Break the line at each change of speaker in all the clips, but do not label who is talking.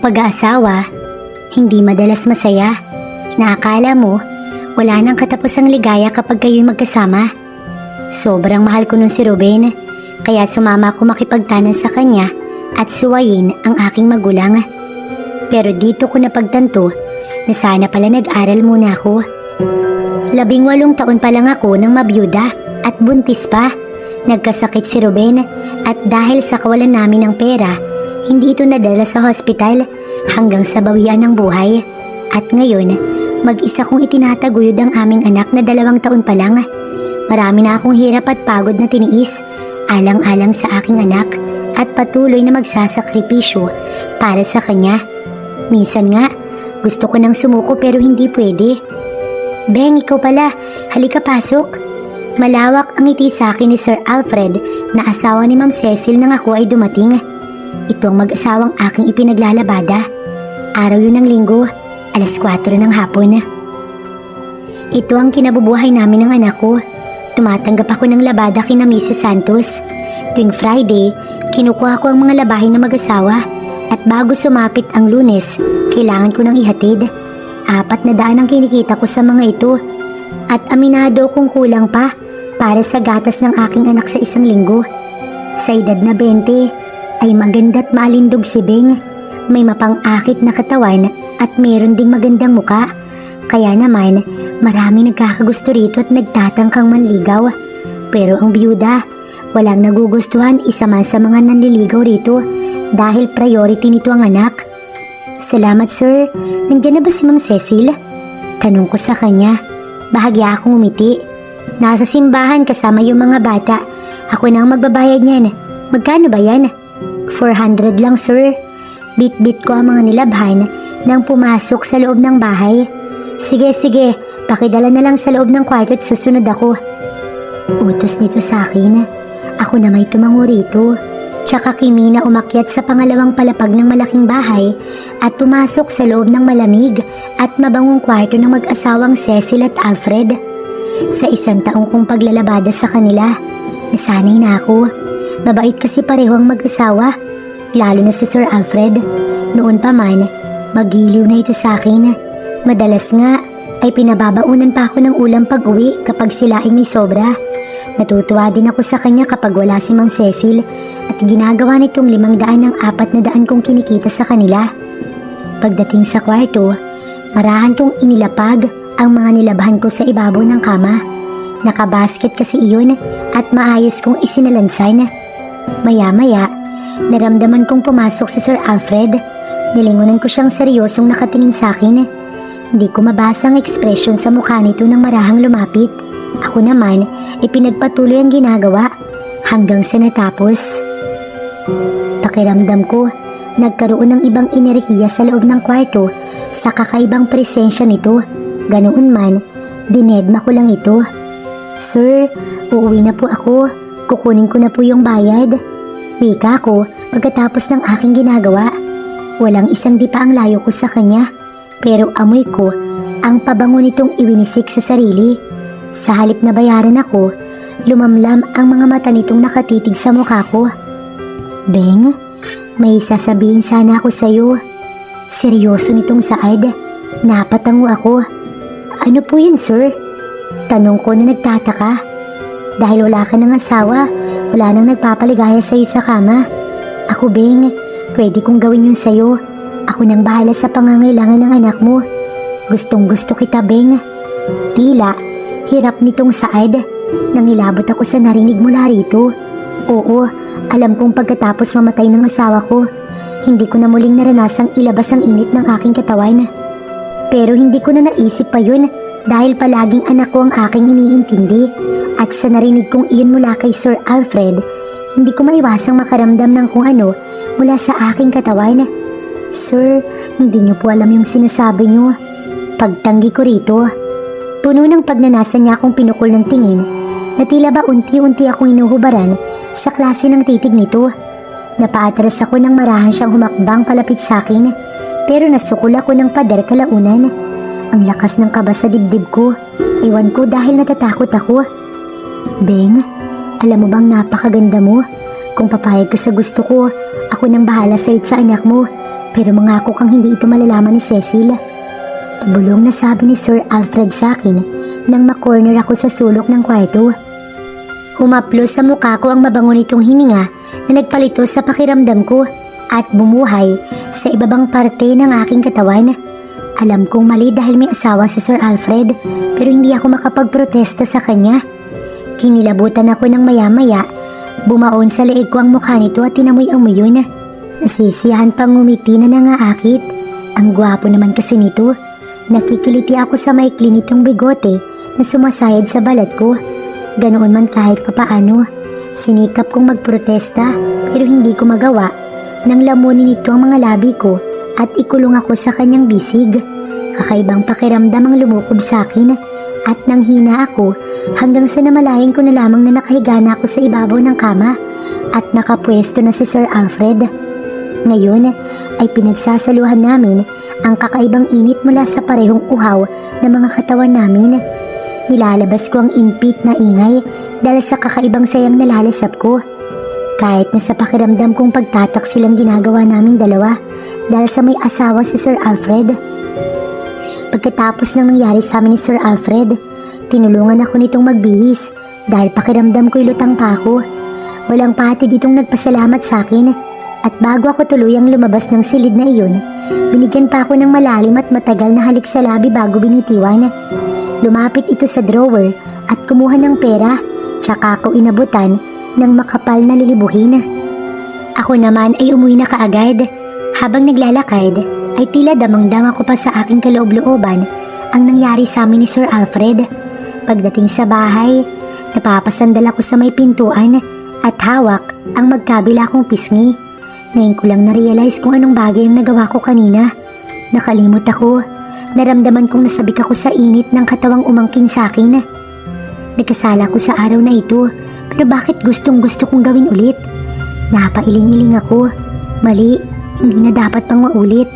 pag-aasawa, hindi madalas masaya. Naakala mo, wala nang katapusang ligaya kapag kayo'y magkasama. Sobrang mahal ko nun si Ruben, kaya sumama ako makipagtanan sa kanya at suwayin ang aking magulang. Pero dito ko napagtanto na sana pala nag-aral muna ako. 18 taon pa lang ako nang mabiyuda at buntis pa. Nagkasakit si Ruben at dahil sa kawalan namin ng pera, hindi ito nadala sa hospital hanggang sa bawian ng buhay. At ngayon, mag-isa kong itinataguyod ang aming anak na 2 taon pa lang. Marami na akong hirap at pagod na tiniis, alang-alang sa aking anak at patuloy na magsasakripisyo para sa kanya. Minsan nga, gusto ko nang sumuko pero hindi pwede. Beng, ikaw pala, halika pasok. Malawak ang ngiti sa akin ni Sir Alfred na asawa ni Ma'am Cecil nang ako ay dumating. Ito ang mag-asawang aking ipinaglalabada. Araw yun ng linggo, 4:00 ng hapon. Ito ang kinabubuhay namin ng anak ko. Tumatanggap ako ng labada kina Mrs. Santos. Tuwing Friday, kinukuha ko ang mga labahin ng mag-asawa at bago sumapit ang Lunes, kailangan ko nang ihatid. 400 ang kinikita ko sa mga ito at aminado kong kulang pa para sa gatas ng aking anak sa isang linggo. Sa edad na 20 ay maganda't malindog si Beng. May mapang-akit na katawan at meron ding magandang muka. Kaya naman marami nagkakagusto rito at nagtatangkang manligaw. Pero ang biyuda, walang nagugustuhan isa man sa mga nanliligaw rito dahil priority nito ang anak. Salamat sir, nandiyan na ba si Ma'am Cecil? Tanong ko sa kanya. Bahagya akong umiti. Nasa simbahan kasama yung mga bata. Ako na ang magbabayad niyan. Magkano ba yan? 400 lang sir. Bit-bit ko ang mga nilabhan nang pumasok sa loob ng bahay. Sige, pakidala na lang sa loob ng kwarto at susunod ako. Utos nito sa akin. Ako na may tumango rito. Tsaka kimi na umakyat sa pangalawang palapag ng malaking bahay at pumasok sa loob ng malamig at mabangong kwarto ng mag-asawang Cecil at Alfred. Sa 1 taong kong paglalabada sa kanila, nasanay na ako. Mabait kasi pareho ang mag-asawa, lalo na si Sir Alfred. Noon pa man, magiliw na ito sa akin. Madalas nga ay pinababaunan pa ako ng ulam pag-uwi kapag sila ay may sobra. Natutuwa din ako sa kanya kapag wala si Ma'am Cecil at ginagawa nitong 500 ng 400 kong kinikita sa kanila. Pagdating sa kwarto, marahan kong inilapag ang mga nilabhan ko sa ibabaw ng kama. Nakabasket kasi iyon at maayos kong isinalansan. Maya-maya, naramdaman kong pumasok si Sir Alfred. Nilingunan ko siyang seryosong nakatingin sa akin. Hindi ko mabasa ang ekspresyon sa mukha nito nang marahang lumapit. Ako naman, ipinagpatuloy ang ginagawa hanggang sa natapos. Pakiramdam ko, nagkaroon ng ibang enerhiya sa loob ng kwarto sa kakaibang presensya nito. Ganoon man, dinedma ko lang ito. Sir, uuwi na po ako. Kukunin ko na po yung bayad. Wika ko pagkatapos ng aking ginagawa. Walang isang dipa ang layo ko sa kanya. Pero amoy ko ang pabango nitong iwinisik sa sarili. Sa halip na bayaran ako, lumamlam ang mga mata nitong nakatitig sa mukha ko. Beng, may sasabihin sana ako sa'yo. Seryoso nitong saad. Napatango ako. Ano po yun, sir? Tanong ko na nagtataka. Dahil wala ka ng asawa, wala nang nagpapaligaya sa'yo sa kama. Ako, Beng, pwede kong gawin yun sa'yo. Ako nang bahala sa pangangailangan ng anak mo. Gustong gusto kita, Beng. Tila, hirap nitong saad. Nangilabot ako sa narinig mula rito. Oo, alam kong pagkatapos mamatay ng asawa ko, hindi ko na muling naranasang ilabas ang init ng aking katawan. Pero hindi ko na naisip pa yun dahil palaging anak ko ang aking iniintindi. At sa narinig kong iyon mula kay Sir Alfred, hindi ko maiwasang makaramdam ng kung ano mula sa aking katawan. Sir, hindi niyo po alam yung sinasabi niyo. Pagtanggi ko rito, puno ng pagnanasa niya akong pinukol ng tingin na tila ba unti-unti akong inuhubaran sa klase ng titig nito. Napaatras ako nang marahan siyang humakbang palapit sa akin, pero nasukol ako ng pader kalaunan. Ang lakas ng kaba sa dibdib ko. Iwan ko dahil natatakot ako. Beng, alam mo bang napakaganda mo? Kung papayag ka sa gusto ko, ako nang bahala sa'yo sa anak mo. Pero mangako kang hindi ito malalaman ni Cecil. Tabulong na sabi ni Sir Alfred sa akin nang makorner ako sa sulok ng kwarto. Humaplos sa mukha ko ang mabango nitong hininga na nagpalito sa pakiramdam ko at bumuhay sa ibabang parte ng aking katawan. Alam kong mali dahil may asawa si Sir Alfred, pero hindi ako makapagprotesta sa kanya. Kinilabutan ako ng maya-maya. Bumaon sa leeg ko ang mukha nito at tinamoy-amoy yun. Nasisiyahan pang ngumiti na nangaakit. Ang gwapo naman kasi nito. Nakikiliti ako sa maikli nitong bigote na sumasayad sa balat ko. Ganoon man kahit papaano. Sinikap kong magprotesta pero hindi ko magawa. Nang lamunin nito ang mga labi ko at ikulong ako sa kanyang bisig. Kakaibang pakiramdam ang lumukob sa akin at nang hina ako hanggang sa namalayan ko na lamang na nakahiga na ako sa ibabaw ng kama at nakapwesto na si Sir Alfred. Ngayon ay pinagsasaluhan namin ang kakaibang init mula sa parehong uhaw ng mga katawan namin. Nilalabas ko ang impit na ingay dahil sa kakaibang sayang nalalasap ko. Kahit na sa pakiramdam kong pagtatak silang ginagawa naming dalawa dahil sa may asawa si Sir Alfred. Pagkatapos ng nangyari sa amin ni Sir Alfred, tinulungan ako nitong magbihis dahil pakiramdam ko'y lutang pa ako. Walang patid itong nagpasalamat sa akin at bago ako tuluyang lumabas ng silid na iyon, binigyan pa ako ng malalim at matagal na halik sa labi bago binitiwan. Lumapit ito sa drawer at kumuha ng pera, tsaka ako inabutan ng makapal na lilibuhin. Ako naman ay umuwi na kaagad. Habang naglalakad ay tila damang-dama ko pa sa aking kaloob-looban ang nangyari sa amin ni Sir Alfred. Pagdating sa bahay, napapasandal ako sa may pintuan at hawak ang magkabila kong pisngi. Ngayon ko lang na-realize kung anong bagay ang nagawa ko kanina. Nakalimot ako. Naramdaman kong nasabik ako sa init ng katawang umangking sa akin. Nagkasala ko sa araw na ito, pero bakit gustong-gusto kong gawin ulit? Napailing-iling ako. Mali, hindi na dapat pang maulit.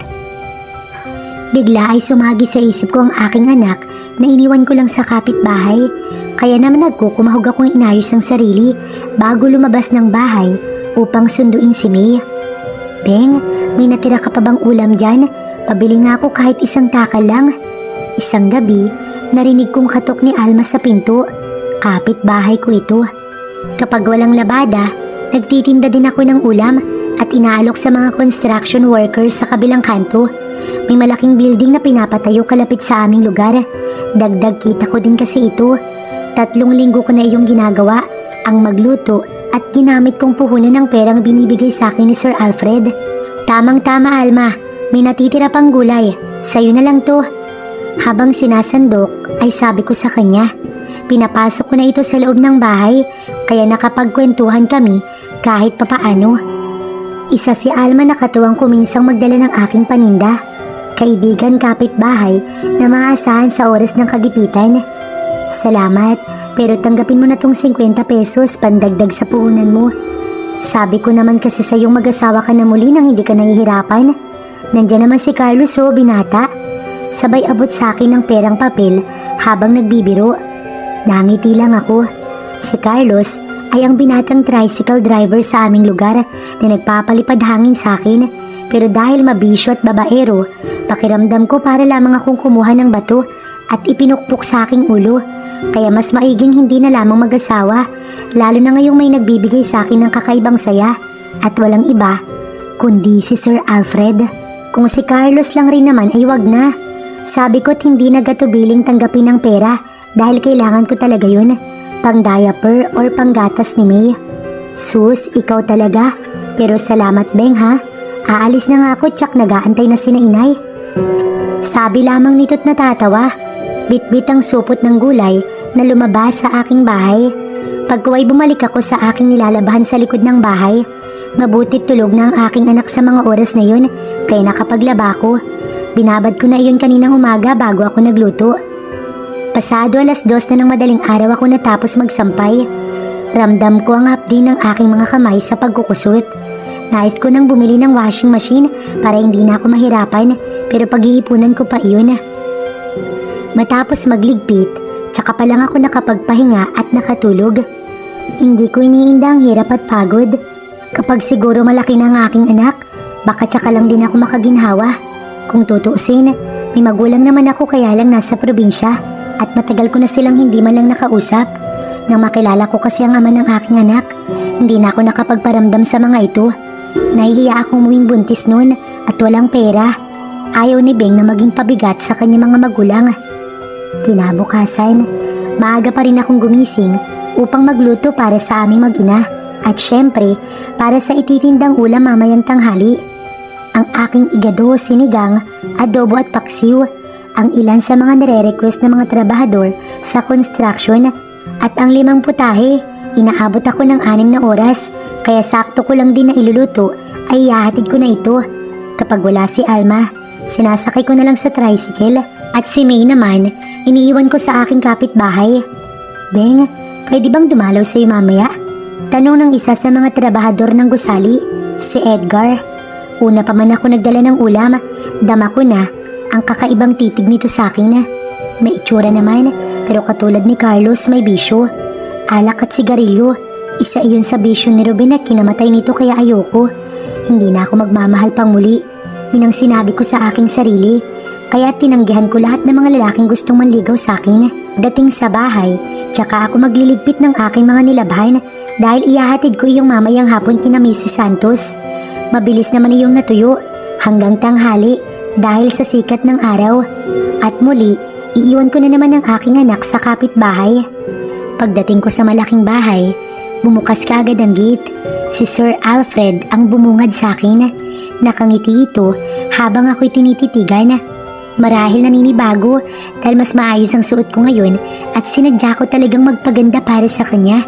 Bigla ay sumagi sa isip ko ang aking anak na iniwan ko lang sa kapitbahay. Kaya naman nagkukumahog akong inayos ang sarili bago lumabas ng bahay upang sunduin si May. Beng, may natira ka pa bang ulam dyan? Pabili nga ako kahit isang takal lang. Isang gabi, narinig kong katok ni Alma sa pinto. Kapitbahay ko ito. Kapag walang labada, nagtitinda din ako ng ulam at inaalok sa mga construction workers sa kabilang kanto. May malaking building na pinapatayo kalapit sa aming lugar. Dagdag kita ko din kasi ito. 3 linggo ko na iyong ginagawa, ang magluto at ginamit kong puhunan ng perang binibigay sa akin ni Sir Alfred. Tamang-tama, Alma. May natitira pang gulay. Sa'yo na lang to. Habang sinasandok ay sabi ko sa kanya. Pinapasok ko na ito sa loob ng bahay kaya nakapagkwentuhan kami kahit papaano. Isa si Alma na katuwang kuminsang magdala ng aking paninda. Kaibigan kapitbahay na maasahan sa oras ng kagipitan. Salamat, pero tanggapin mo na tong 50 pesos pandagdag sa puhunan mo. Sabi ko naman kasi sa iyong mag-asawa ka na muli nang hindi ka nahihirapan. Nandiyan naman si Carlos o binata. Sabay abot sa akin ng perang papel habang nagbibiro. Nangiti lang ako. Si Carlos ay ang binatang tricycle driver sa aming lugar na nagpapalipad hangin sa akin. Pero dahil mabisyo at babaero, pakiramdam ko para lamang akong kumuha ng bato at ipinukpok sa aking ulo. Kaya mas maiging hindi na lamang mag-asawa, lalo na ngayong may nagbibigay sa akin ng kakaibang saya at walang iba kundi si Sir Alfred. Kung si Carlos lang rin naman ay wag na. Sabi ko't hindi nagatubiling tanggapin ng pera dahil kailangan ko talaga yun, pang diaper or panggatas ni May. Sus, ikaw talaga. Pero salamat, Beng, ha? Aalis na nga ako, tsak nag-aantay na sina inay. Sabi lamang nito't natatawa. Bit-bit ang supot ng gulay na lumabas sa aking bahay. Pagkuway bumalik ako sa aking nilalabahan sa likod ng bahay. Mabutit tulog na ang aking anak sa mga oras na yun, kaya nakapaglaba ko. Binabad ko na iyon kaninang umaga bago ako nagluto. Pasado 2:00 na ng madaling araw ako natapos magsampay. Ramdam ko ang hapdi ng aking mga kamay sa pagkukusot. Nais ko nang bumili ng washing machine para hindi na ako mahirapan, pero pag-iipunan ko pa iyon. Matapos magligpit, tsaka pa lang ako nakapagpahinga at nakatulog. Hindi ko iniinda ang hirap at pagod. Kapag siguro malaki na ang aking anak, Baka tsaka lang din ako makaginhawa. Kung tutuusin, may magulang naman ako kaya lang nasa probinsya at matagal ko na silang hindi man lang nakausap. Nang makilala ko kasi ang ama ng aking anak, hindi na ako nakapagparamdam sa mga ito. Nahihiya akong muwing buntis noon at walang pera. Ayaw ni Beng na maging pabigat sa kanyang mga magulang. Kinabukasan, maaga pa rin akong gumising upang magluto para sa aming mag-ina at syempre para sa ititindang ulam mamayang tanghali. Ang aking igado, sinigang, adobo at paksiw, ang ilan sa mga nire-request ng mga trabahador sa construction at ang 5 putahe. Inaabot ako ng 6 na oras kaya sakto ko lang din na iluluto ay ihahatid ko na ito. Kapag wala si Alma, sinasakay ko na lang sa tricycle at si May naman, iniiwan ko sa aking kapitbahay. Beng, pwede bang dumalaw sa'yo mamaya? Tanong ng isa sa mga trabahador ng gusali, si Edgar. Una pa man ako nagdala ng ulam, dama ko na ang kakaibang titig nito sa akin. May itsura naman, pero katulad ni Carlos may bisyo. Alak at sigarilyo, isa iyon sa bisyo ni Ruben na kinamatay nito kaya ayoko. Hindi na ako magmamahal pang muli. Yun ang sinabi ko sa aking sarili. Kaya tinanggihan ko lahat ng mga lalaking gustong manligaw sa akin. Dating sa bahay, tsaka ako magliligpit ng aking mga nilabhan dahil ihahatid ko iyong mamayang hapon kina Mrs. Santos. Mabilis naman iyong natuyo hanggang tanghali dahil sa sikat ng araw. At muli, iiwan ko na naman ang aking anak sa kapitbahay. Pagdating ko sa malaking bahay, bumukas kaagad ang gate. Si Sir Alfred ang bumungad sa akin. Nakangiti ito habang ako'y tinititigan. Marahil naninibago dahil mas maayos ang suot ko ngayon at sinadya ko talagang magpaganda para sa kanya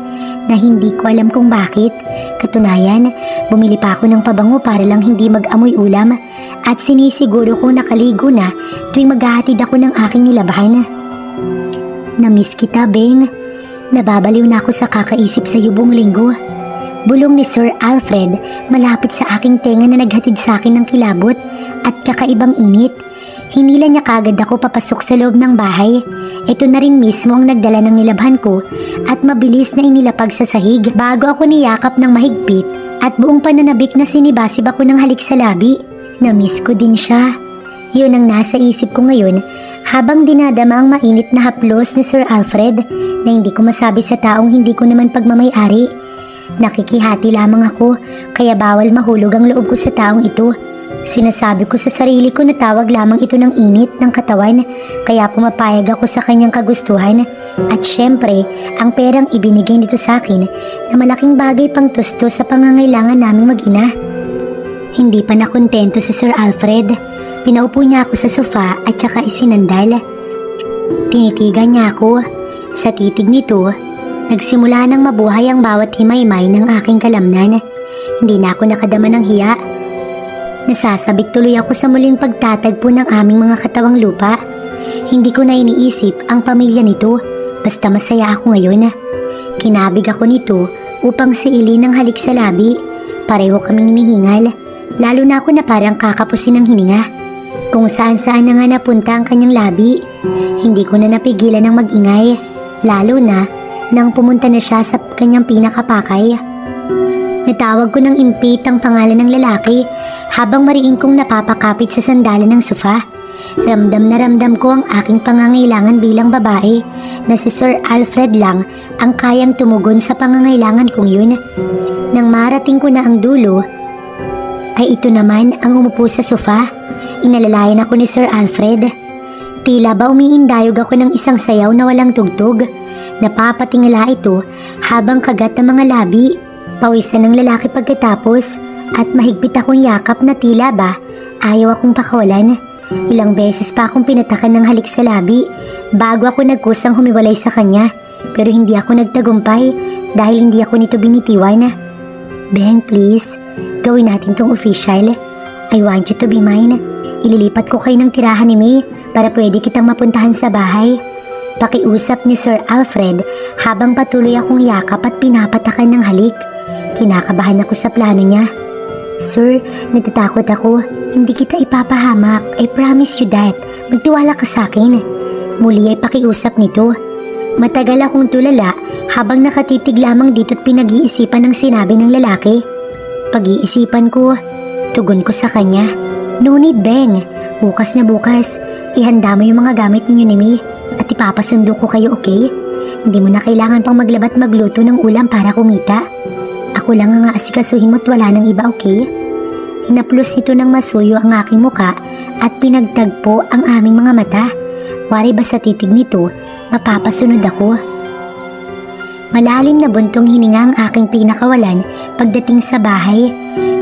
na hindi ko alam kung bakit. Katunayan, bumili pa ako ng pabango para lang hindi mag-amoy ulam at sinisiguro kong nakaligo na tuwing maghahatid ako ng aking nilabhan. Namiss kita, Beng. Nababaliw na ako sa kakaisip sa iyo buong linggo. Bulong ni Sir Alfred malapit sa aking tenga na naghatid sa akin ng kilabot at kakaibang init. Hinila niya kagad ako papasok sa loob ng bahay. Ito na rin mismo ang nagdala ng nilabhan ko at mabilis na inilapag sa sahig bago ako niyakap ng mahigpit at buong pananabik na sinibasib ako ng halik sa labi. Namiss ko din siya. Yun ang nasa isip ko ngayon habang dinadama ang mainit na haplos ni Sir Alfred na hindi ko masabi sa taong hindi ko naman pagmamay-ari. Nakikihati lamang ako kaya bawal mahulog ang loob ko sa taong ito. Sinasabi ko sa sarili ko na tawag lamang ito ng init ng katawan kaya pumapayag ako sa kanyang kagustuhan at syempre ang perang ibinigay nito sa akin na malaking bagay pang tusto sa pangangailangan naming mag-ina. Hindi pa nakontento si Sir Alfred. Pinaupo niya ako sa sofa at saka isinandal. Tinitigan niya ako. Sa titig nito, nagsimula nang mabuhay ang bawat himaymay ng aking kalamnan. Hindi na ako nakadama ng hiya. Nasasabik tuloy ako sa muling pagtatagpo ng aming mga katawang lupa. Hindi ko na iniisip ang pamilya nito, basta masaya ako ngayon. Kinabig ako nito upang siilin ng halik sa labi. Pareho kaming hinihingal, lalo na ako na parang kakapusin ng hininga. Kung saan-saan na nga napunta ang kanyang labi, hindi ko na napigilan ng mag-ingay, lalo na nang pumunta na siya sa kanyang pinakapakay. Natawag ko ng impit ang pangalan ng lalaki habang mariin kong napapakapit sa sandalan ng sofa. Ramdam na ramdam ko ang aking pangangailangan bilang babae na si Sir Alfred lang ang kayang tumugon sa pangangailangan kong yun. Nang marating ko na ang dulo, ay ito naman ang umupo sa sofa. Inalalayan ako ni Sir Alfred. Tila ba umiindayog ako ng isang sayaw na walang tugtog. Napapatingala ito habang kagat ng mga labi. Pawisan ng lalaki pagkatapos at mahigpit akong yakap na tila ba ayaw akong pakawalan. Ilang beses pa akong pinatakan ng halik sa labi bago ako nagkusang humiwalay sa kanya pero hindi ako nagtagumpay dahil hindi ako nito binitiwan. Ben, please, gawin natin tong official. I want you to be mine. Ililipat ko kayo ng tirahan ni May para pwede kitang mapuntahan sa bahay. Pakiusap ni Sir Alfred habang patuloy akong yakap at pinapatakan ng halik. Kinakabahan ako sa plano niya. Sir, natatakot ako. Hindi kita ipapahamak. I promise you that. Magtiwala ka sa akin. Muli ay pakiusap nito. Matagal akong tulala habang nakatitig lamang dito't pinag-iisipan ng sinabi ng lalaki. Pag-iisipan ko, Tugon ko sa kanya. No need, Beng. Bukas na bukas, ihanda mo yung mga gamit ninyo ni May at ipapasundo ko kayo, okay? Hindi mo na kailangan pang maglabat magluto ng ulam para kumita. Ako lang ang aasikasuhin mo't wala nang iba, okay? Hinaplos nito ng masuyo ang aking muka at pinagtagpo ang aming mga mata. Wari ba sa titig nito, mapapasunod ako. Malalim na buntong hininga ang aking pinakawalan pagdating sa bahay.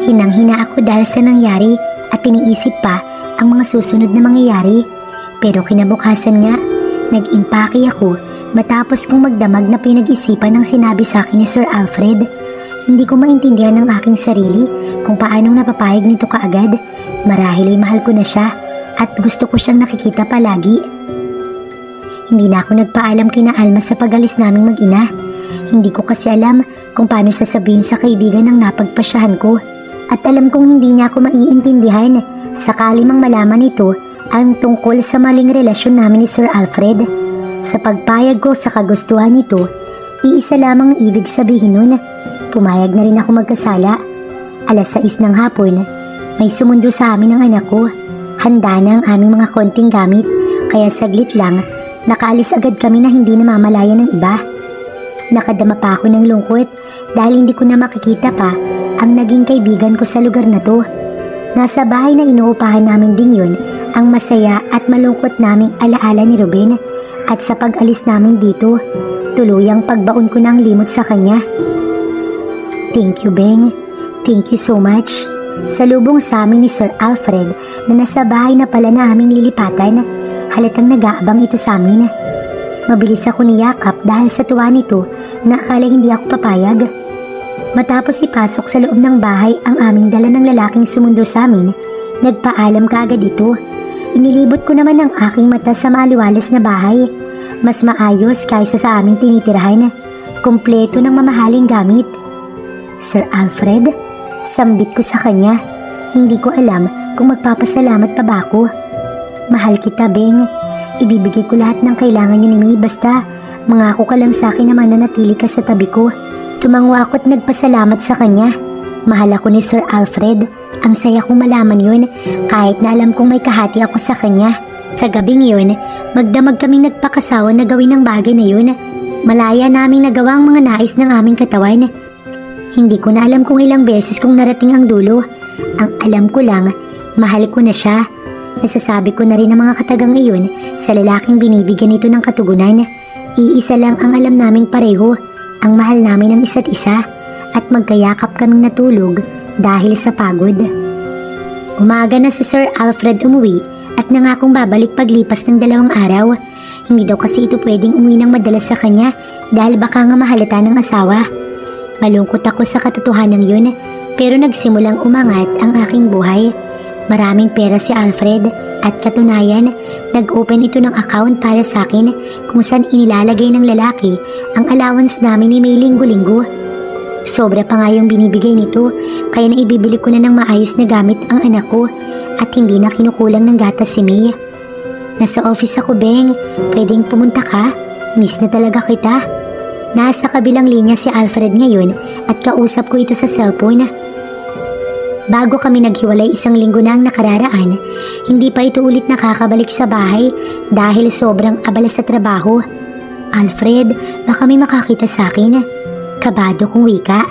Hinang-hina ako dahil sa nangyari at iniisip pa ang mga susunod na mangyayari. Pero kinabukasan nga, nag-impake ako matapos kong magdamag na pinag-isipan ng sinabi sa akin ni Sir Alfred. Hindi ko maintindihan ng aking sarili kung paanong napapayag nito kaagad. Marahil ay mahal ko na siya at gusto ko siyang nakikita palagi. Hindi na ako nagpaalam kina Alma sa pag-alis naming mag-ina. Hindi ko kasi alam kung paano sasabihin sa kaibigan ng napagpasyahan ko. At alam kong hindi niya ako maiintindihan sakali mang malaman nito ang tungkol sa maling relasyon namin ni Sir Alfred. Sa pagpayag ko sa kagustuhan nito, iisa lamang ang ibig sabihin nun. Pumayag na rin ako magkasala. Alas 6 ng hapon, may sumundo sa amin ang anak ko. Handa na ang aming mga konting gamit, kaya saglit lang, nakaalis agad kami na hindi namamalayan ng iba. Nakadama pa ako ng lungkot dahil hindi ko na makikita pa ang naging kaibigan ko sa lugar na to. Nasa bahay na inuupahan namin din yun ang masaya at malungkot naming alaala ni Ruben. At sa pag-alis namin dito, tuluyang pagbaon ko ng limot sa kanya. Thank you, Beng. Thank you so much. Salubong sa amin ni Sir Alfred na nasa bahay na pala na aming lilipatan, halatang nag-aabang ito sa amin. Mabilis ako niyakap dahil sa tuwa nito na akala hindi ako papayag. Matapos ipasok sa loob ng bahay ang aming dala ng lalaking sumundo sa amin, nagpaalam kaagad ito. Inilibot ko naman ang aking mata sa maliwalas na bahay. Mas maayos kaysa sa aming tinitirahan. Kompleto ng mamahaling gamit. Sir Alfred, sambit ko sa kanya. Hindi ko alam kung magpapasalamat pa ba ako. Mahal kita, Beng. Ibibigay ko lahat ng kailangan niyo ni May basta mangako ka lang sa akin na mananatili ka sa tabi ko. Tumangwa ako't nagpasalamat sa kanya. Mahal ako ni Sir Alfred. Ang saya kong malaman yun kahit na alam kong may kahati ako sa kanya. Sa gabing yun, magdamag kaming nagpakasawa na gawin ang bagay na yun. Malaya naming nagawa ang mga nais ng aming katawan. Hindi ko na alam kung ilang beses kong narating ang dulo. Ang alam ko lang, mahal ko na siya. Nasasabi ko na rin ang mga katagang iyon sa lalaking binibigyan nito ng katugunan. Iisa lang ang alam naming pareho, ang mahal namin ng isa't isa at magkayakap kaming natulog dahil sa pagod. Umaga na si Sir Alfred umuwi at nangakong babalik paglipas ng 2 araw. Hindi daw kasi ito pwedeng umuwi ng madalas sa kanya dahil baka nga mahalata ng asawa. Malungkot ako sa katotohanan yun pero nagsimulang umangat ang aking buhay. Maraming pera si Alfred at katunayan nag-open ito ng account para sa akin kung saan inilalagay ng lalaki ang allowance namin ni May linggo-linggo. Sobra pa nga yung binibigay nito kaya naibibili ko na ng maayos na gamit ang anak ko at hindi na kinukulang ng gatas si May. Nasa office ako, Beng. Pwedeng pumunta ka? Miss na talaga kita. Nasa kabilang linya si Alfred ngayon at kausap ko ito sa cellphone. Bago kami naghiwalay 1 linggo na ang nakararaan, hindi pa ito ulit nakakabalik sa bahay dahil sobrang abala sa trabaho. Alfred, baka may makakita sa akin. Kabado kong wika.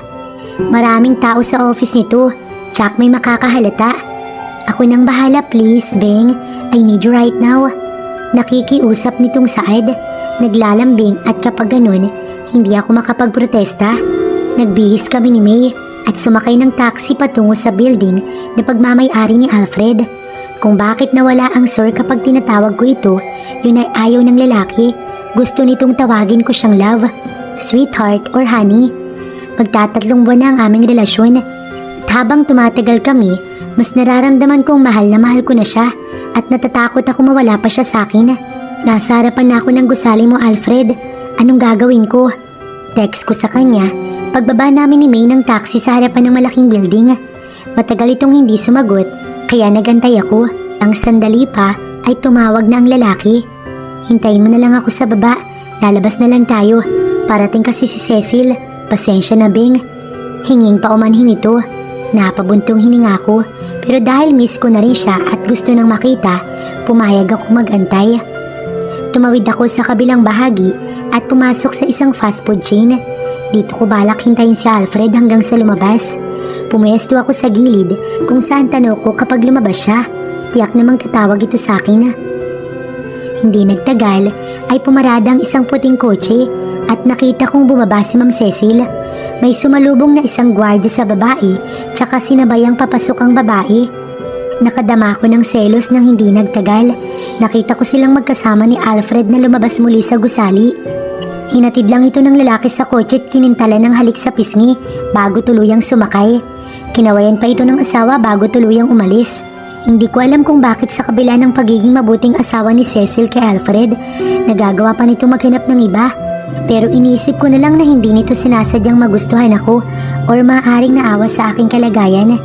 Maraming tao sa office nito, tsak may makakahalata. Ako nang bahala, please, Beng. I need you right now. Nakikiusap nitong Saad. Naglalambing at kapag ganun, hindi ako makapagprotesta. Nagbihis kami ni May at sumakay ng taxi patungo sa building na pagmamay-ari ni Alfred. Kung bakit nawala ang sir kapag tinatawag ko ito, yun ay ayaw ng lalaki. Gusto nitong tawagin ko siyang love, sweetheart or honey. Magta3 buwan na ang aming relasyon. At habang tumatagal kami, mas nararamdaman kong mahal na mahal ko na siya at natatakot ako mawala pa siya sa akin. Nasa harapan na ako ng gusali mo, Alfred. Anong gagawin ko? Text ko sa kanya pagbaba namin ni May ng taxi sa harapan ng malaking building. Matagal itong hindi sumagot kaya nagantay ako. Ang sandali pa ay tumawag na ang lalaki. Hintayin mo na lang ako sa baba. Lalabas na lang tayo. Parating kasi si Cecil. Pasensya na, Beng. Hinging pa umanhin ito. Napabuntong hininga ko. Pero dahil miss ko na rin siya at gusto nang makita, pumayag ako mag-antay. Tumawid ako sa kabilang bahagi at pumasok sa isang fast food chain. Dito ko balak hintayin si Alfred hanggang sa lumabas. Pumuesto ako sa gilid kung saan tanaw ko kapag lumabas siya. Tiyak namang tatawag ito sa akin. Hindi nagtagal ay pumarada ang isang puting kotse at nakita kong bumaba si Ma'am Cecil. May sumalubong na isang gwardiya sa babae tsaka sinabayang papasok ang babae. Nakadama ko ng selos nang hindi nagtagal. Nakita ko silang magkasama ni Alfred na lumabas muli sa gusali. Hinatid lang ito ng lalaki sa kotse at kinintala ng halik sa pisngi bago tuluyang sumakay. Kinawayan pa ito ng asawa bago tuluyang umalis. Hindi ko alam kung bakit sa kabila ng pagiging mabuting asawa ni Cecil kay Alfred, nagagawa pa nito maghanap ng iba. Pero iniisip ko na lang na hindi nito sinasadyang magustuhan ako or maaaring naawa sa aking kalagayan.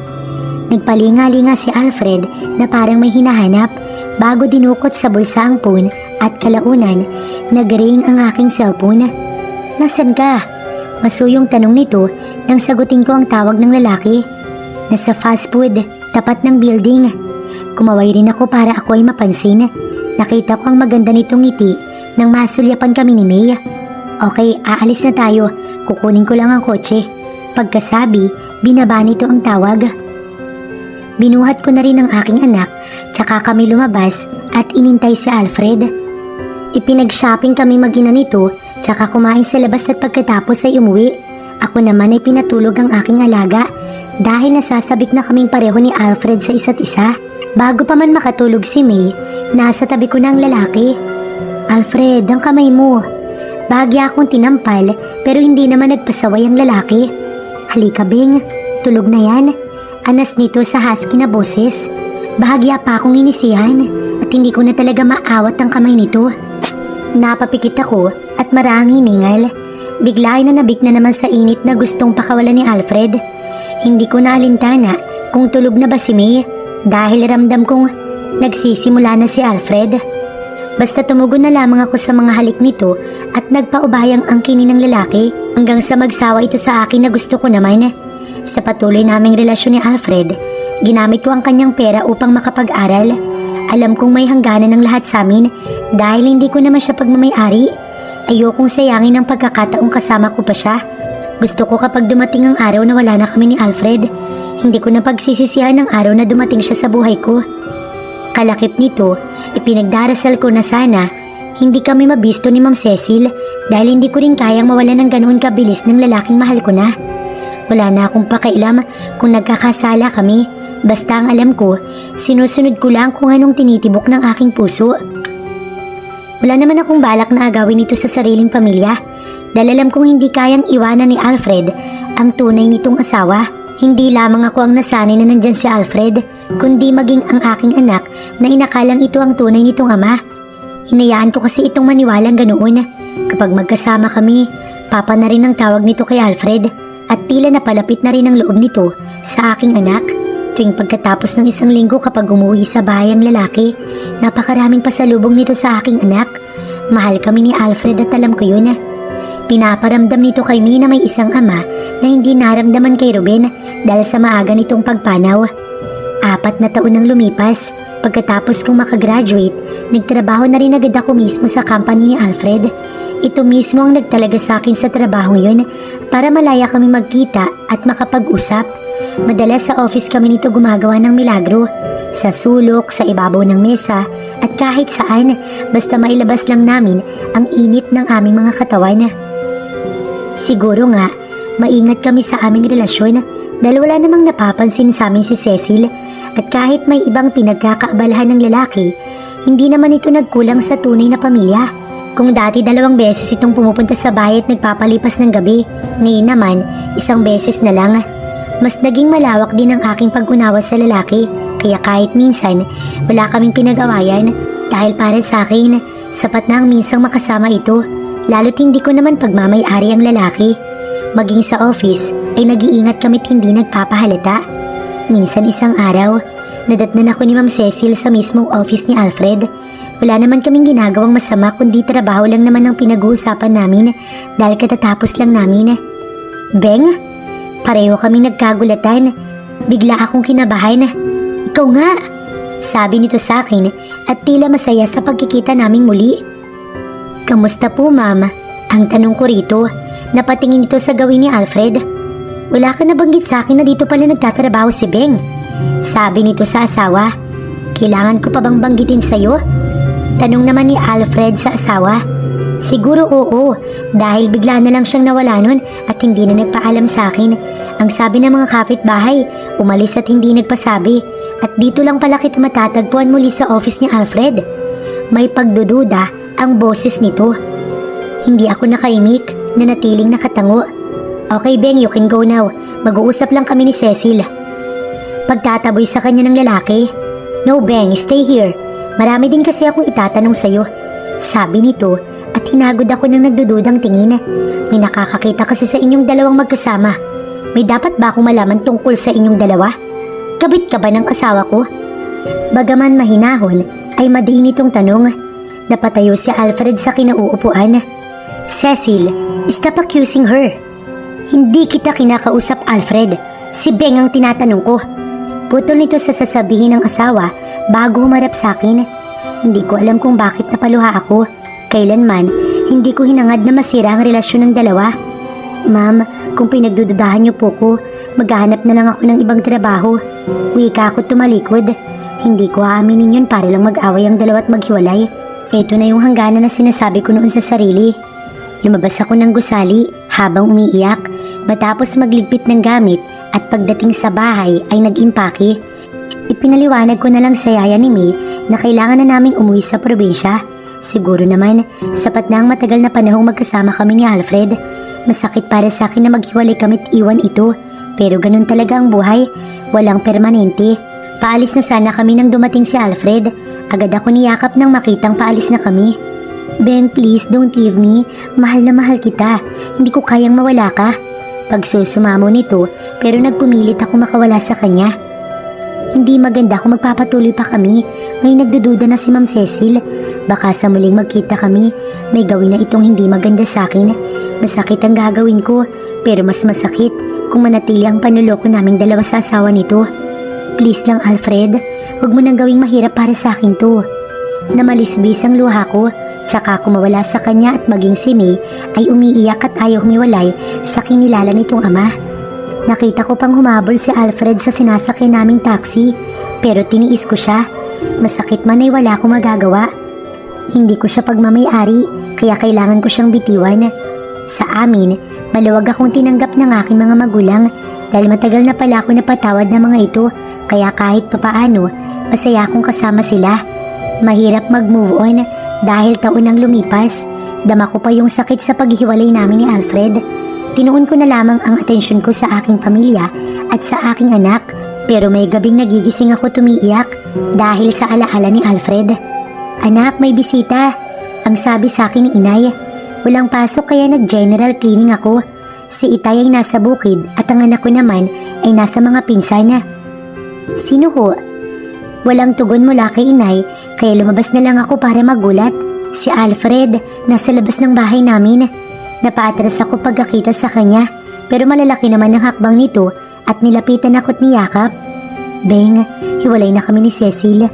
Nagpalinga-linga si Alfred na parang may hinahanap bago dinukot sa bulsa ang phone at kalaunan nag-ring ang aking cellphone. "Nasaan ka?" Masuyong tanong nito nang sagutin ko ang tawag ng lalaki. "Nasa fast food, tapat ng building." Kumaway rin ako para ako ay mapansin. Nakita ko ang maganda nitong ngiti nang masulyapan kami ni May. "Okay, aalis na tayo. Kukunin ko lang ang kotse." Pagkasabi, binaba nito ang tawag. Binuhat ko na rin ang aking anak, tsaka kami lumabas at inintay si Alfred. Ipinag-shopping kami mag-ina nito, tsaka kumain sa labas at pagkatapos ay umuwi. Ako naman ay pinatulog ang aking alaga dahil nasasabik na kaming pareho ni Alfred sa isa't isa. Bago pa man makatulog si May, nasa tabi ko na ang lalaki. "Alfred, ang kamay mo." Bahagya akong tinampal pero hindi naman nagpasaway ang lalaki. "Halika Beng, tulog na yan." Anas nito sa husky na boses. Bahagya pa akong inisihan at hindi ko na talaga maawat ang kamay nito. Napapikit ako at maraming hiningal. Bigla ay nanabik na naman sa init na gustong pakawalan ni Alfred. Hindi ko na alintana kung tulog na ba si May dahil ramdam kong nagsisimula na si Alfred. Basta tumugon na lamang ako sa mga halik nito at nagpaubayang angkinin ng lalaki hanggang sa magsawa ito sa akin na gusto ko naman. Sa patuloy naming relasyon ni Alfred, ginamit ko ang kanyang pera upang makapag-aral. Alam kong may hangganan ng lahat sa amin dahil hindi ko naman siya pagmamayari. Ayokong sayangin ang pagkakataong kasama ko pa siya. Gusto ko kapag dumating ang araw na wala na kami ni Alfred, hindi ko na pagsisisihan ang araw na dumating siya sa buhay ko. Kalakip nito, ipinagdarasal ko na sana hindi kami mabisto ni Ma'am Cecil dahil hindi ko rin kayang mawala ng ganoon kabilis ng lalaking mahal ko na. Wala na akong pakailam kung nagkakasala kami, basta ang alam ko, sinusunod ko lang kung anong tinitibok ng aking puso. Wala naman akong balak na agawin ito sa sariling pamilya dahil alam kong hindi kayang iwanan ni Alfred ang tunay nitong asawa. Hindi lamang ako ang nasanay na nandyan si Alfred, kundi maging ang aking anak na inakalang ito ang tunay nitong ama. Hinayaan ko kasi itong maniwalang ganoon. Kapag magkasama kami, papa na rin ang tawag nito kay Alfred at tila napalapit na rin ang loob nito sa aking anak. Tuwing pagkatapos ng isang linggo kapag umuwi sa bahay ang lalaki, napakaraming pasalubong nito sa aking anak. Mahal kami ni Alfred at alam ko yun. Pinaparamdam nito kay May na may isang ama na hindi naramdaman kay Ruben dahil sa maaga nitong pagpanaw. 4 na taon nang lumipas. Pagkatapos kong makagraduate, nagtrabaho na rin agad ako mismo sa company ni Alfred. Ito mismo ang nagtalaga sa akin sa trabaho yun para malaya kami magkita at makapag-usap. Madalas sa office kami nito gumagawa ng milagro. Sa sulok, sa ibabaw ng mesa, at kahit saan, basta mailabas lang namin ang init ng aming mga katawan. Siguro nga, maingat kami sa aming relasyon dahil wala namang napapansin sa amin si Cecil at kahit may ibang pinagkakaabalahan ng lalaki, hindi naman ito nagkulang sa tunay na pamilya. Kung dati 2 beses itong pumupunta sa bahay at nagpapalipas ng gabi, ngayon naman 1 beses na lang. Mas naging malawak din ang aking pag-unawa sa lalaki kaya kahit minsan wala kaming pinag-awayan dahil para sa akin, sapat na ang minsang makasama ito. Lalo't hindi ko naman pagmamay-ari ang lalaki. Maging sa office ay nag-iingat kami't hindi nagpapahalata. Minsan isang araw, nadatnan ako ni Ma'am Cecil sa mismong office ni Alfred. Wala naman kaming ginagawang masama kundi trabaho lang naman ang pinag-uusapan namin dahil katatapos lang namin. "Beng?" Pareho kaming nagkagulatan. Bigla akong kinabahan. Ikaw nga, sabi nito sa akin at tila masaya sa pagkikita naming muli. Kamusta po, ma'am? Ang tanong ko rito, napatingin ito sa gawin ni Alfred. Wala ka nabanggit sa akin na dito pala nagtatrabaho si Beng. Sabi nito sa asawa. Kailangan ko pa bang banggitin sa'yo? Tanong naman ni Alfred sa asawa. Siguro oo, dahil bigla na lang siyang nawala nun at hindi na nagpaalam sa akin. Ang sabi ng mga kapitbahay, umalis at hindi nagpasabi. At dito lang pala kita matatagpuan muli sa office ni Alfred. May pagdududa ang boses nito. Hindi ako nakaimik, nanatiling nakatango. Okay Beng, you can go now. Mag-uusap lang kami ni Cecil. Pagtataboy sa kanya ng lalaki. No Beng, stay here. Marami din kasi akong itatanong sa'yo. Sabi nito at hinagod ako ng nagdududang tingin. May nakakakita kasi sa inyong dalawang magkasama. May dapat ba akong malaman tungkol sa inyong dalawa? Kabit ka ba ng asawa ko? Bagaman mahinahon ay madiin itong tanong. Napatayo si Alfred sa kinauupuan. Cecil, stop accusing her. Hindi kita kinakausap, Alfred. Si Beng ang tinatanong ko. Putol nito sa sasabihin ng asawa bago humarap sa akin. Hindi ko alam kung bakit napaluha ako. Kailanman, hindi ko hinangad na masira ang relasyon ng dalawa. Ma'am, kung pinagdududahan niyo po ko, maghahanap na lang ako ng ibang trabaho. Wika ako tumalikod. Hindi ko aaminin yun para lang mag-away ang dalawa at maghiwalay. Ito na yung hangganan na sinasabi ko noon sa sarili. Lumabas ako ng gusali habang umiiyak matapos magligpit ng gamit at pagdating sa bahay ay nag-impake. Ipinaliwanag ko na lang sa yaya ni May na kailangan na naming umuwi sa probinsya. Siguro naman, sapat na ang matagal na panahong magkasama kami ni Alfred. Masakit para sa akin na maghiwalay kami at iwan ito. Pero ganun talaga ang buhay, walang permanente. Paalis na sana kami nang dumating si Alfred. Agad ako niyakap nang makitang paalis na kami. Ben, please don't leave me. Mahal na mahal kita. Hindi ko kayang mawala ka. Pagsusumamo nito pero nagpumilit ako makawala sa kanya. Hindi maganda kung magpapatuloy pa kami. May nagdududa na si Ma'am Cecil. Baka sa muling magkita kami, may gawin na itong hindi maganda sa akin. Masakit ang gagawin ko, pero mas masakit kung manatili ang panuloko naming dalawa sa asawa nito. Please lang Alfred, huwag mo nang gawing mahirap para sa akin to. Namalisbis ang luha ko, tsaka ako mawala sa kanya at maging si May ay umiiyak at ayaw humiwalay sa kinilala nitong ama. Nakita ko pang humabol si Alfred sa sinasakyan naming taxi, pero tiniis ko siya. Masakit man ay wala akong magagawa. Hindi ko siya pagmamay-ari, kaya kailangan ko siyang bitiwan. Sa amin, maluwag akong tinanggap ng aking mga magulang dahil matagal na pala ako napatawad ng mga ito, kaya kahit papaano, masaya akong kasama sila. Mahirap mag-move on dahil taon ang lumipas. Dama ko pa yung sakit sa paghihiwalay namin ni Alfred. Tinuon ko na lamang ang atensyon ko sa aking pamilya at sa aking anak, pero may gabing nagigising ako tumiiyak dahil sa alaala ni Alfred. Anak, may bisita. Ang sabi sa akin ni inay. Walang pasok kaya nag-general cleaning ako. Si Itay ay nasa bukid at ang anak ko naman ay nasa mga pinsan. Sino ho? Walang tugon mula kay inay kaya lumabas na lang ako para magulat. Si Alfred, nasa labas ng bahay namin. Napaatras ako pagkakita sa kanya pero malalaki naman ang hakbang nito at nilapitan ako't niyakap. Beng, hiwalay na kami ni Cecil.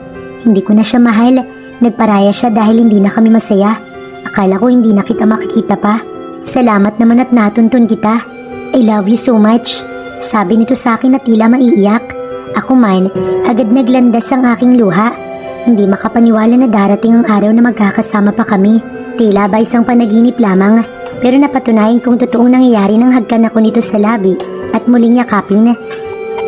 Hindi ko na siya mahal. Nagparaya siya dahil hindi na kami masaya. Akala ko hindi na kita makikita pa. Salamat naman at natuntun kita. I love you so much. Sabi nito sa akin na tila maiiyak. Ako man, agad naglandas ang aking luha. Hindi makapaniwala na darating ang araw na magkakasama pa kami. Tila ba isang panaginip lamang. Pero napatunayan kong totoong nangyayari nang hagkan ako nito sa labi at muling yakapin.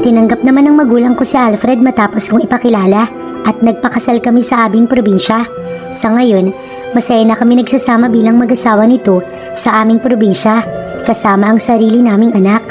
Tinanggap naman ng magulang ko si Alfred matapos kong ipakilala at nagpakasal kami sa aming probinsya. Sa ngayon, masaya na kami nagsasama bilang mag-asawa nito sa aming probinsya kasama ang sarili naming anak.